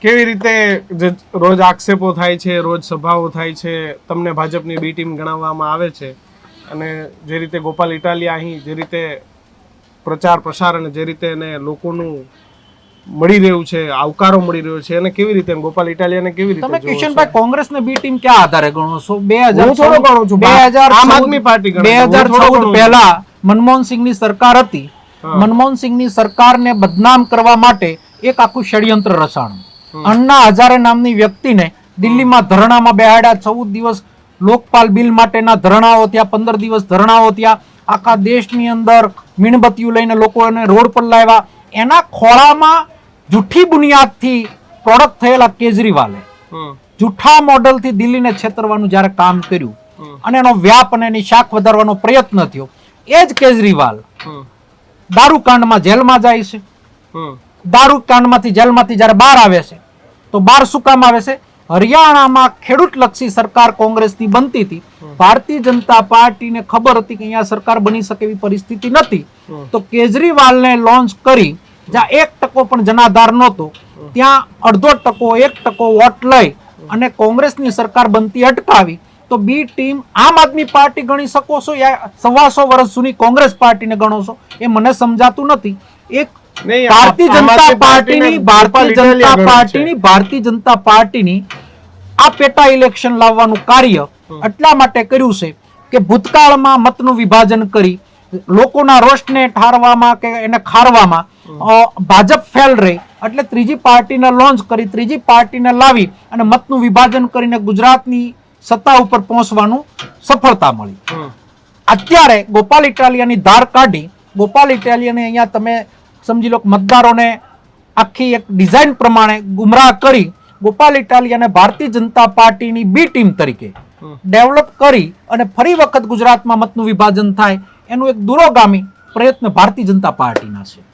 કેવી રીતે જે રોજ આક્ષેપો થાય છે, રોજ સભાઓ થાય છે, તમને ભાજપની બી ટીમ ગણાવવામાં આવે છે અને જે રીતે ગોપાલ ઇટાલિયા અહીં જે રીતે પ્રચાર પ્રસાર અને જે રીતે એને લોકોનું મળી રહ્યું છે, આવકારો મળી રહ્યો છે, એને કેવી રીતે ગોપાલ ઇટાલિયાને કેવી રીતે તમે જોવો છો? કિશનભાઈ કોંગ્રેસને બી ટીમ ક્યાં આધારે ગણો છો? હું થોડો ગણું છું. આમ આદમી પાર્ટી ગણે છે. હું થોડો ગણું 2014 છું. પહેલા મનમોહનસિંહની સરકાર હતી. મનમોહનસિંહની સરકારને બદનામ કરવા માટે એક આખું ષડયંત્ર રચાણું. અન્ના હજારે નામની વ્યક્તિને દિલ્હીમાં ધરણામાં બેહાડ્યા. 14 દિવસ લોકપાલ બિલ માટેના ધરણાઓ થયા, 15 દિવસ ધરણાઓ થયા. આખા દેશની અંદર મીણબત્તીઓ લઈને લોકોને રોડ પર લાવ્યા. એના ખોળામાં જૂઠી બુનિયાદથી પ્રોડક્ટ થયેલા કેજરીવાલે જૂઠા મોડલથી દિલ્હીને છેતરવાનું જ્યારે કામ કર્યું અને એનો વ્યાપ અને એની શાખ વધારવાનો પ્રયત્ન થયો, એ જ કેજરીવાલ દારૂકાંડમાં જેલમાં જાય છે. દારૂકાંડમાંથી જેલમાંથી જ્યારે બહાર આવે છે તો બહાર શું કામ આવે છે? હરિયાણામાં ખેડૂતલક્ષી સરકાર કોંગ્રેસની બનતી હતી. ભારતીય જનતા પાર્ટીને ખબર હતી કે અહીંયા સરકાર બની શકે એવી પરિસ્થિતિ નથી, તો કેજરીવાલને લોન્ચ કરી જ્યાં 1% પણ જનાધાર નહોતો ત્યાં 0.5% વોટ લઈ અને કોંગ્રેસની સરકાર બનતી અટકાવી. તો બી ટીમ આમ આદમી પાર્ટી ગણી શકો છો યા 125 વર્ષ જૂની કોંગ્રેસ પાર્ટીને ગણો છો, એ મને સમજાતું નથી. એક ભારતીય જનતા પાર્ટીની આ પેટા ઇલેક્શન લાવવાનું કાર્ય એટલા માટે કર્યું છે કે ભૂતકાળમાં મતનું વિભાજન કરી લોકોના રોષને ઠારવામાં કે એને ખારવામાં ભાજપ ફેલ રહી, એટલે ત્રીજી પાર્ટીને લોન્ચ કરી, ત્રીજી પાર્ટીને લાવી અને મતનું વિભાજન કરીને ગુજરાતની સત્તા ઉપર પહોંચવાનું સફળતા મળી. અત્યારે ગોપાલ ઇટાલિયાની ધાર કાઢી, ગોપાલ ઇટાલિયાને અહીંયા તમે સમજી લો મતદારોને આખી એક ડિઝાઇન પ્રમાણે ગુમરાહ કરી ગોપાલ ઇટાલિયાને ભારતીય જનતા પાર્ટીની બી ટીમ તરીકે ડેવલપ કરી અને ફરી વખત ગુજરાતમાં મતનું વિભાજન થાય એનું એક દૂરોગામી પ્રયત્ન ભારતીય જનતા પાર્ટીના છે.